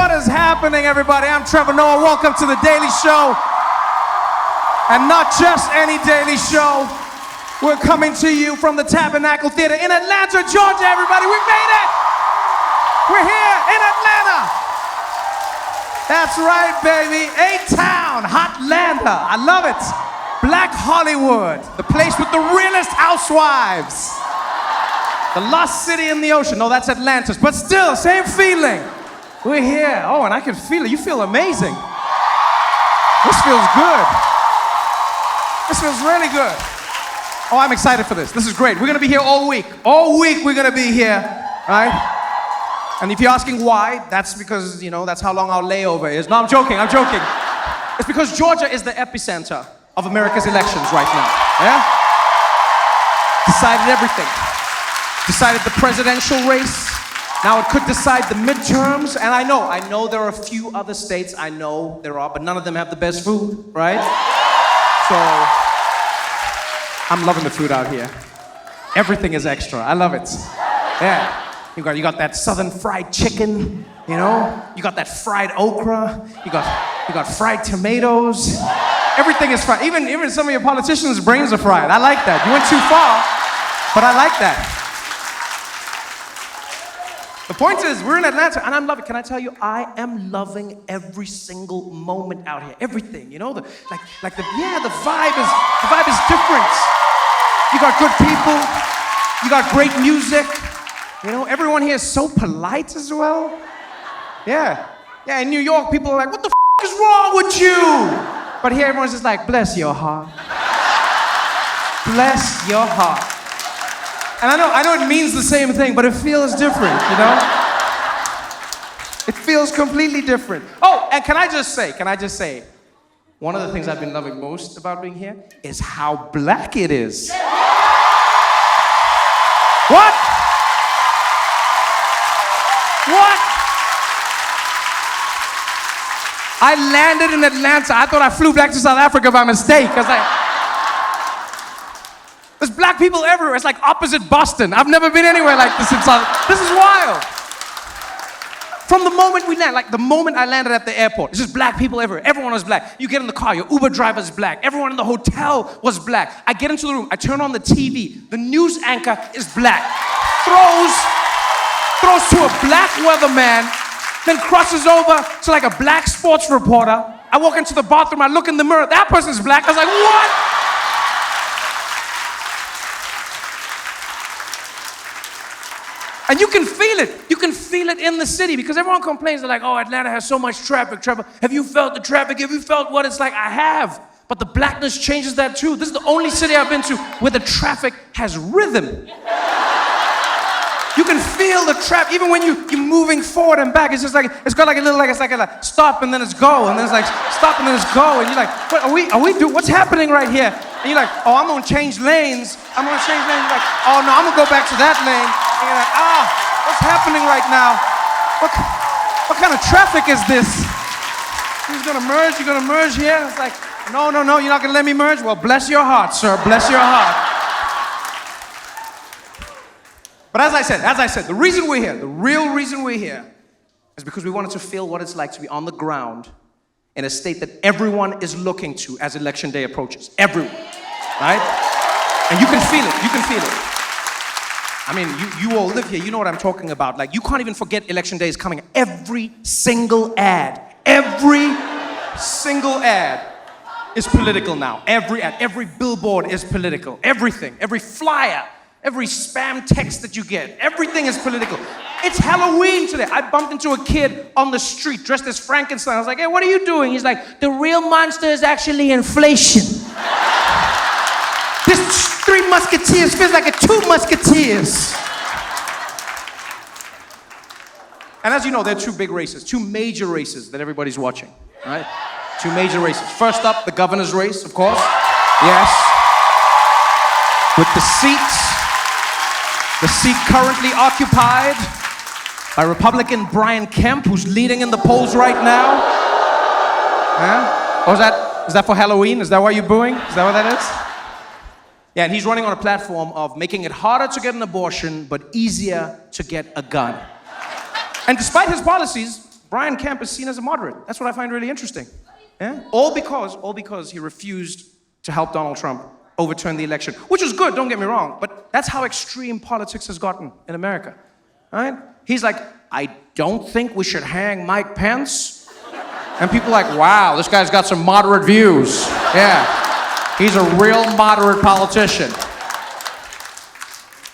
What is happening, everybody? I'm Trevor Noah. Welcome to The Daily Show. And not just any Daily Show. We're coming to you from the Tabernacle Theater in Atlanta, Georgia, everybody. We made it! We're here in Atlanta. That's right, baby. A-Town, Hotlanta. I love it. Black Hollywood, the place with the realest housewives. The lost city in the ocean. No, that's Atlantis, but still, same feeling. We're here. Oh, and I can feel it. You feel amazing. This feels good. This feels really good. Oh, I'm excited for this. This is great. We're gonna be here all week. All week we're gonna be here, right? And if you're asking why, that's because, you know, that's how long our layover is. No, I'm joking, I'm joking. It's because Georgia is the epicenter of America's elections right now, yeah? Decided everything. Decided the presidential race. Now it could decide the midterms, and I know there are a few other states, I know there are, but none of them have the best food, right? So, I'm loving the food out here. Everything is extra, I love it. Yeah, you got that southern fried chicken, you know? You got that fried okra, you got fried tomatoes. Everything is fried, even some of your politicians' brains are fried. I like that, you went too far, but I like that. The point is, we're in Atlanta, and I'm loving it. Can I tell you, I am loving every single moment out here. Everything, you know, the vibe is different. You got good people, you got great music. You know, everyone here is so polite as well. Yeah, in New York, people are like, what the is wrong with you? But here, everyone's just like, bless your heart. Bless your heart. And I know it means the same thing, but it feels different, you know? It feels completely different. Oh, and can I just say, one of the things I've been loving most about being here is how black it is. What? I landed in Atlanta. I thought I flew back to South Africa by mistake. There's black people everywhere. It's like opposite Boston. I've never been anywhere like this in South. This is wild. From the moment we land, like the moment I landed at the airport, it's just black people everywhere. Everyone was black. You get in the car, your Uber driver's black. Everyone in the hotel was black. I get into the room, I turn on the TV. The news anchor is black. Throws to a black weatherman, then crosses over to like a black sports reporter. I walk into the bathroom, I look in the mirror, that person's black. I was like, what? And you can feel it. You can feel it in the city because everyone complains. They're like, oh, Atlanta has so much traffic. Trevor, have you felt the traffic? Have you felt what it's like? I have. But the blackness changes that too. This is the only city I've been to where the traffic has rhythm. You can feel the traffic. Even when you're moving forward and back, it's just like, it's got like a little, like, it's like a stop and then it's go. And then it's like, stop and then it's go. And you're like, what what's happening right here? And you're like, oh, I'm gonna change lanes. You're like, oh no, I'm gonna go back to that lane. And you're like, what's happening right now? What kind of traffic is this? You're gonna merge here? It's like, no, you're not gonna let me merge? Well, bless your heart, sir, bless your heart. But as I said, the reason we're here, the real reason we're here, is because we wanted to feel what it's like to be on the ground in a state that everyone is looking to as election day approaches. Everyone, right? And you can feel it. I mean, you all live here, you know what I'm talking about. Like, you can't even forget election day is coming. Every single ad is political now. Every ad, every billboard is political. Everything, every flyer, every spam text that you get, everything is political. It's Halloween today. I bumped into a kid on the street dressed as Frankenstein. I was like, hey, what are you doing? He's like, the real monster is actually inflation. This Three Musketeers feels like a Two Musketeers. And as you know, there are two big races, two major races that everybody's watching, right? Two major races. First up, the governor's race, of course. Yes. With the seat currently occupied by Republican Brian Kemp, who's leading in the polls right now. Yeah? Or is that for Halloween? Is that why you're booing? Is that what that is? Yeah, and he's running on a platform of making it harder to get an abortion, but easier to get a gun. And despite his policies, Brian Kemp is seen as a moderate. That's what I find really interesting. Yeah? All because he refused to help Donald Trump overturn the election, which is good, don't get me wrong, but that's how extreme politics has gotten in America, right? He's like, I don't think we should hang Mike Pence. And people are like, wow, this guy's got some moderate views. Yeah, he's a real moderate politician.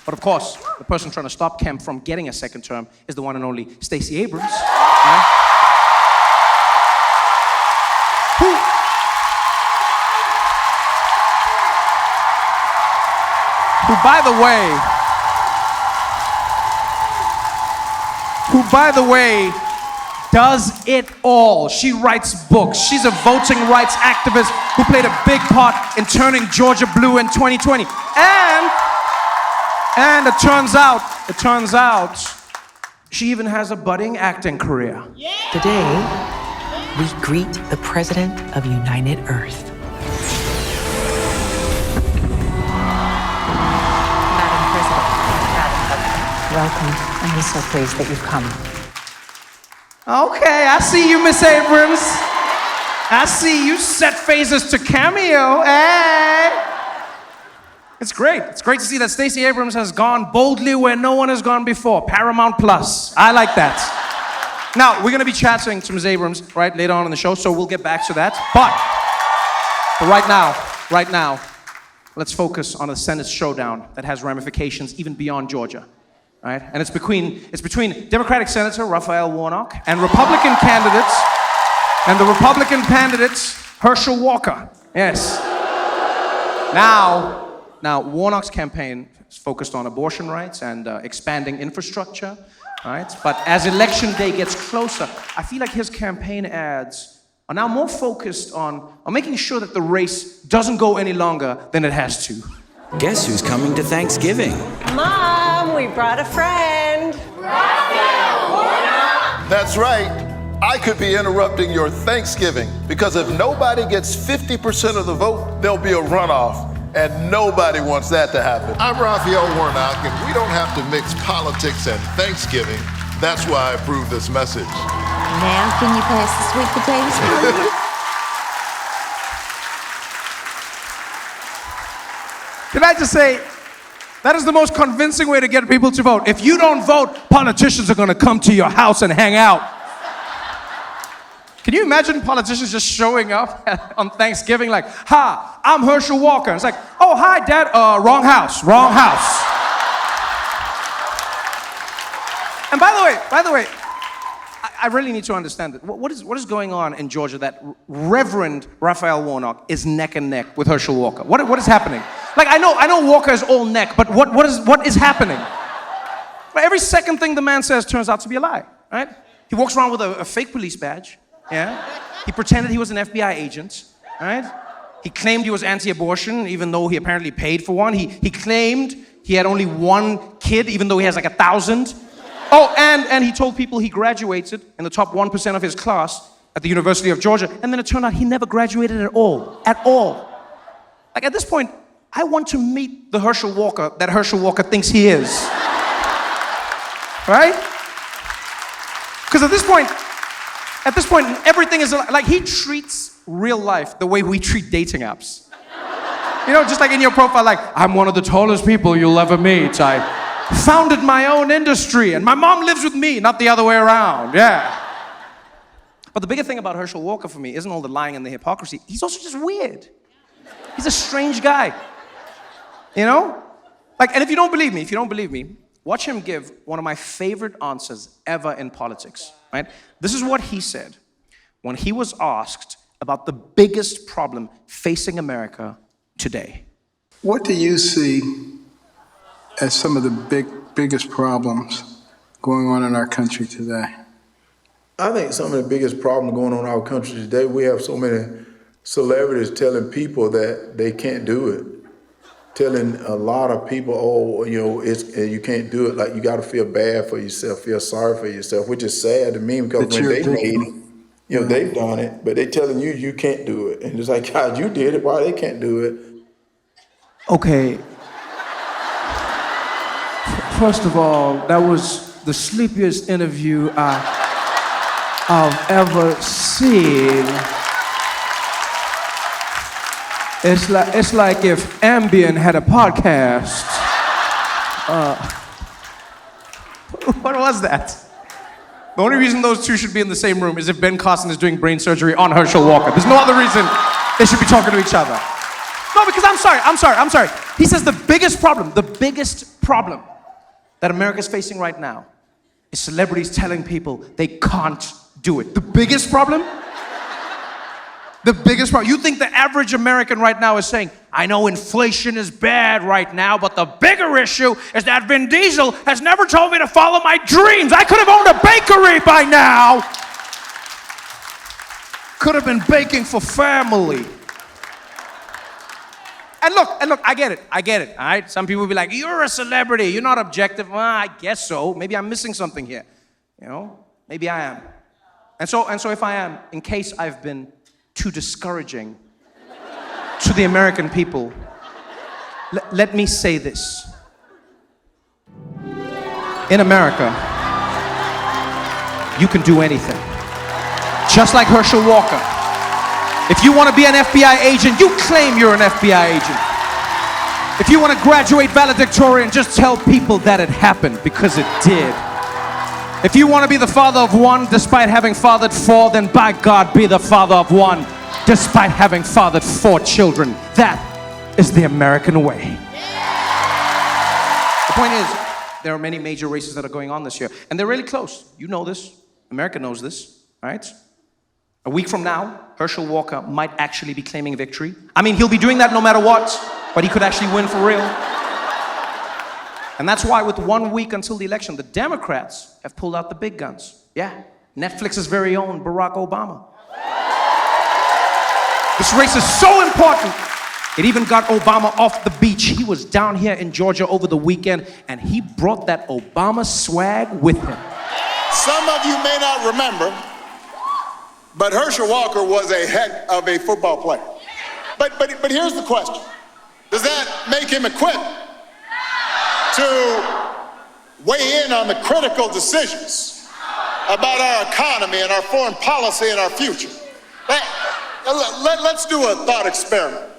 But of course, the person trying to stop Kemp from getting a second term is the one and only Stacey Abrams. Right? Who, by the way, does it all. She writes books. She's a voting rights activist who played a big part in turning Georgia blue in 2020. And it turns out, she even has a budding acting career. Today, we greet the President of United Earth. Madam President, welcome. I'm just so pleased that you've come. Okay, I see you, Miss Abrams. I see you set phases to Cameo. Hey! It's great. It's great to see that Stacey Abrams has gone boldly where no one has gone before. Paramount Plus. I like that. Now, we're going to be chatting to Ms. Abrams right later on in the show, so we'll get back to that. But right now, let's focus on the Senate showdown that has ramifications even beyond Georgia. Right? And it's between Democratic Senator Raphael Warnock and Republican candidates, Herschel Walker. Yes. Now, Warnock's campaign is focused on abortion rights and expanding infrastructure, right? But as election day gets closer, I feel like his campaign ads are now more focused on making sure that the race doesn't go any longer than it has to. Guess who's coming to Thanksgiving? Mom, we brought a friend. Raphael Warnock! That's right. I could be interrupting your Thanksgiving because if nobody gets 50% of the vote, there'll be a runoff. And nobody wants that to happen. I'm Raphael Warnock, and we don't have to mix politics and Thanksgiving. That's why I approve this message. Now, can you pass the sweet potatoes, please? Can I just say, that is the most convincing way to get people to vote. If you don't vote, politicians are going to come to your house and hang out. Can you imagine politicians just showing up on Thanksgiving like, hi, I'm Herschel Walker. And it's like, oh, hi, Dad. Wrong house. And by the way, I really need to understand that. What is going on in Georgia that Reverend Raphael Warnock is neck and neck with Herschel Walker? What is happening? Like, I know Walker is all neck, but what is happening? But every second thing the man says turns out to be a lie, right? He walks around with a fake police badge. Yeah, he pretended he was an FBI agent, right? He claimed he was anti-abortion, even though he apparently paid for one. He claimed he had only one kid, even though he has like 1,000. Oh, and he told people he graduated in the top 1% of his class at the University of Georgia, and then it turned out he never graduated at all. Like at this point, I want to meet the Herschel Walker that Herschel Walker thinks he is. Right? Because at this point, everything is like he treats real life the way we treat dating apps. You know, just like in your profile, like, I'm one of the tallest people you'll ever meet. I founded my own industry, and my mom lives with me, not the other way around. Yeah. But the bigger thing about Herschel Walker for me isn't all the lying and the hypocrisy. He's also just weird. He's a strange guy. You know? Like, and if you don't believe me, watch him give one of my favorite answers ever in politics. Right? This is what he said when he was asked about the biggest problem facing America today. What do you see as some of the biggest problems going on in our country today? I think some of the biggest problems going on in our country today, we have so many celebrities telling people that they can't do it. Telling a lot of people, oh, you know, you can't do it. Like, you got to feel bad for yourself, feel sorry for yourself, which is sad to me because when they made it, you know, they've done it, but they're telling you can't do it. And it's like, God, you did it. Why they can't do it? Okay. First of all, that was the sleepiest interview I've ever seen. It's like if Ambien had a podcast. What was that? The only reason those two should be in the same room is if Ben Carson is doing brain surgery on Herschel Walker. There's no other reason they should be talking to each other. No, because I'm sorry. He says the biggest problem that America's facing right now is celebrities telling people they can't do it. The biggest problem? You think the average American right now is saying, I know inflation is bad right now, but the bigger issue is that Vin Diesel has never told me to follow my dreams. I could have owned a bakery by now. Could have been baking for family. And look, I get it, all right? Some people will be like, you're a celebrity, you're not objective. Well, I guess so. Maybe I'm missing something here. You know, maybe I am. And so if I am, in case I've been too discouraging to the American people, let me say this. In America, you can do anything. Just like Herschel Walker. If you want to be an FBI agent, you claim you're an FBI agent. If you want to graduate valedictorian, just tell people that it happened, because it did. If you want to be the father of one despite having fathered four, then by God, be the father of one despite having fathered 4 children. That is the American way. The point is, there are many major races that are going on this year, and they're really close. You know this. America knows this, right? A week from now, Herschel Walker might actually be claiming victory. I mean, he'll be doing that no matter what, but he could actually win for real. And that's why with 1 week until the election, the Democrats have pulled out the big guns. Yeah, Netflix's very own Barack Obama. This race is so important, it even got Obama off the beach. He was down here in Georgia over the weekend, and he brought that Obama swag with him. Some of you may not remember, but Herschel Walker was a heck of a football player. But here's the question. Does that make him equipped to weigh in on the critical decisions about our economy and our foreign policy and our future? Let's do a thought experiment.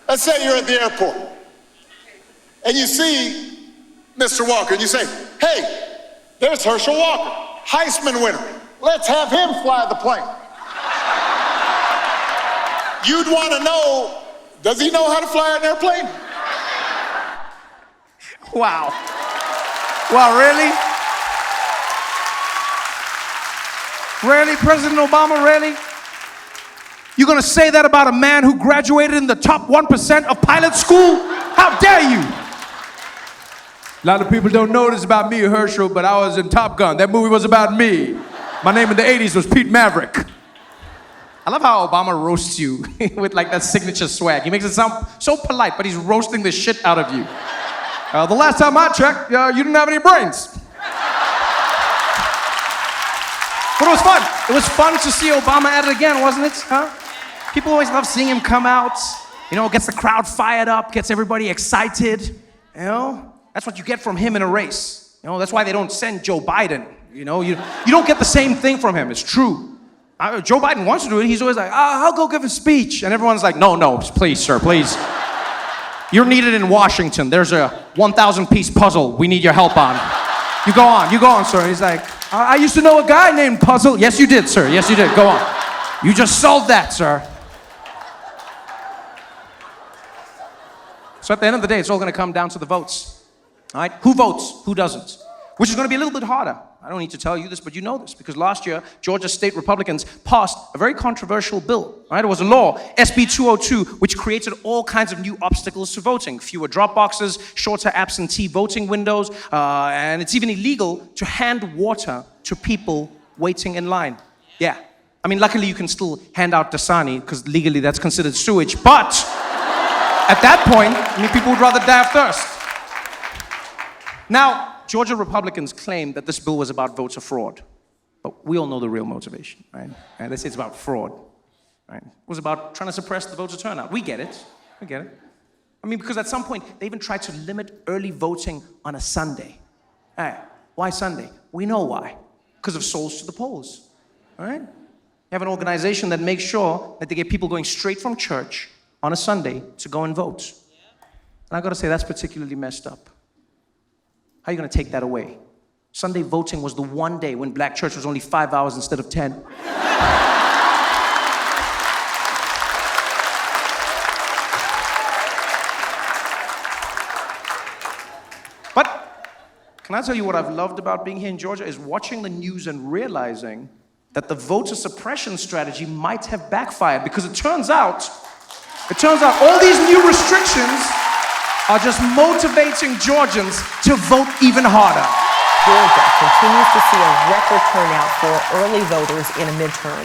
Let's say you're at the airport and you see Mr. Walker and you say, hey, there's Herschel Walker, Heisman winner. Let's have him fly the plane. You'd want to know, does he know how to fly an airplane? Wow. Wow, really? Really, President Obama, really? You're gonna say that about a man who graduated in the top 1% of pilot school? How dare you? A lot of people don't know this about me, Herschel, but I was in Top Gun. That movie was about me. My name in the 80s was Pete Maverick. I love how Obama roasts you with like that signature swag. He makes it sound so polite, but he's roasting the shit out of you. The last time I checked, you didn't have any brains. But it was fun. It was fun to see Obama at it again, wasn't it? Huh? People always love seeing him come out. You know, gets the crowd fired up, gets everybody excited. You know, that's what you get from him in a race. You know, that's why they don't send Joe Biden. You know, you don't get the same thing from him. It's true. Joe Biden wants to do it. He's always like, I'll go give a speech. And everyone's like, no, please, sir, please. You're needed in Washington. There's a 1,000-piece puzzle we need your help on. You go on, sir. And he's like, I used to know a guy named Puzzle. Yes, you did, sir. Yes, you did. Go on. You just solved that, sir. So at the end of the day, it's all going to come down to the votes. All right? Who votes? Who doesn't? Which is going to be a little bit harder. I don't need to tell you this, but you know this, because last year, Georgia state Republicans passed a very controversial bill, right? It was a law, SB 202, which created all kinds of new obstacles to voting. Fewer drop boxes, shorter absentee voting windows, and it's even illegal to hand water to people waiting in line. Yeah. I mean, luckily you can still hand out Dasani, because legally that's considered sewage, but at that point, I mean, people would rather die of thirst. Now, Georgia Republicans claim that this bill was about voter fraud. But we all know the real motivation, right? And they say it's about fraud, right? It was about trying to suppress the voter turnout. We get it. I mean, because at some point, they even tried to limit early voting on a Sunday. All right, why Sunday? We know why. because of souls to the polls. All right? You have an organization that makes sure that they get people going straight from church on a Sunday to go and vote. And I gotta say, that's particularly messed up. How are you gonna take that away? Sunday voting was the one day when black church was only 5 hours instead of 10. But can I tell you what I've loved about being here in Georgia is watching the news and realizing that the voter suppression strategy might have backfired, because it turns out all these new restrictions are just motivating Georgians to vote even harder. Georgia continues to see a record turnout for early voters in a midterm.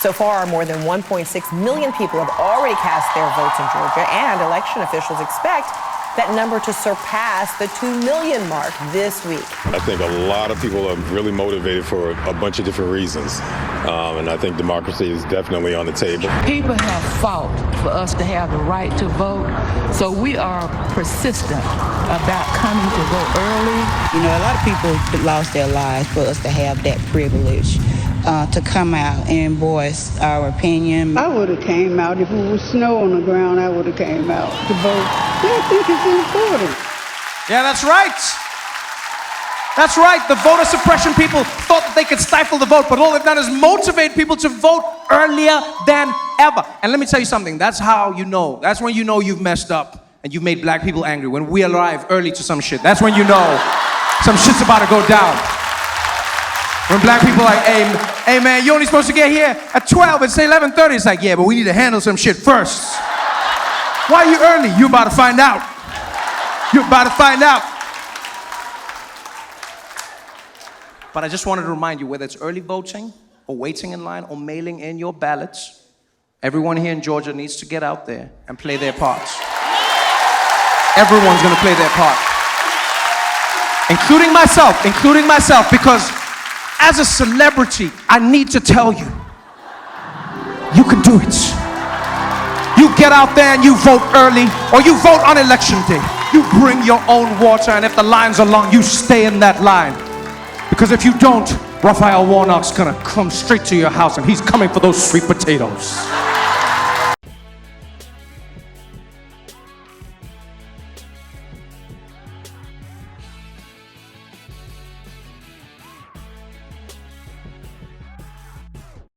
So far, more than 1.6 million people have already cast their votes in Georgia, and election officials expect that number to surpass the 2 million mark this week. I think a lot of people are really motivated for a bunch of different reasons. And I think democracy is definitely on the table. People have fought for us to have the right to vote, so we are persistent about coming to vote early. You know, a lot of people lost their lives for us to have that privilege to come out and voice our opinion. I would have came out. If it was snow on the ground, I would have came out to vote. I think it's important. Yeah, that's right. That's right. The voter suppression people thought that they could stifle the vote, but all they've done is motivate people to vote earlier than ever. And let me tell you something. That's how you know. That's when you know you've messed up and you've made black people angry. When we arrive early to some shit. That's when you know some shit's about to go down. When black people are like, hey man, you're only supposed to get here at 12, it's 11:30. It's like, yeah, but we need to handle some shit first. Why are you early? You're about to find out. You're about to find out. But I just wanted to remind you, whether it's early voting or waiting in line or mailing in your ballots, everyone here in Georgia needs to get out there and play their parts. Everyone's gonna play their part. Including myself, because as a celebrity, I need to tell you, you can do it. You get out there and you vote early, or you vote on election day. You bring your own water, and if the lines are long, you stay in that line. Because if you don't, Raphael Warnock's gonna come straight to your house, and he's coming for those sweet potatoes.